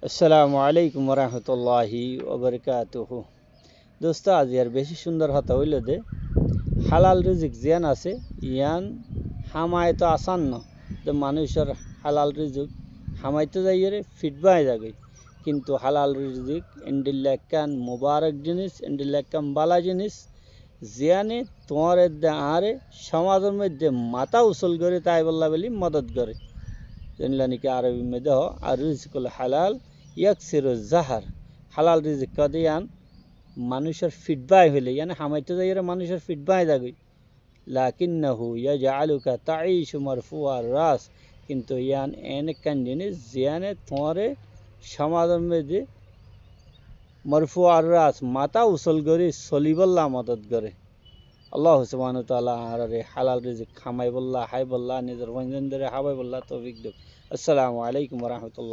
আসসালামু আলাইকুম রহমতুল্লাহি ওবরকাতুহু। দোস্ত আজ ইয়ার বেশি সুন্দর হতা হইল দে হালাল রিজিক জিয়ান আছে ইয়ান হামায় তো আসান ন যে মানুষের হালাল রিজিক হামাইতে যাইয়ে ফিটবাই যাবে, কিন্তু হালাল রিজিক এন্ডিল্লাকান মুবারক জিনিস এন্ডিল্লাকান বালা জিনিস জিয়ানে তোমার আরে সমাজের মধ্যে মাথা উসল করে তাই বললা বলি মদত করে। নাকি আরবি মে দেহ আর রিজিকুল হালাল ইয়াকসিরু জাহার। হালাল রিজিক কদিয়ান মানুষের ফিটবাই হইলে ইয়ানে হামাইতে যাই মানুষের ফিটবাই যাবে, লাকিন্নাহু ইয়াজআলুকা তাঈশু মারফুআর রাস, কিন্তু ইয়ান এনকান জিনিস জিয়ানে তোমারে সমাজের মধ্যে মারফুআর রাস মাথা উসল করে চলিবল্লা মদত করে। আল্লাহ সুবহানাহু ওয়া তাআলা আরে হালাল রিজিক খামাই বললা হাই বললা নিজের বন্ধন ধরে হাবাই বললা তৌফিক দেব। আসসালামু আলাইকুম ওয়া রাহমাতুল্লাহ।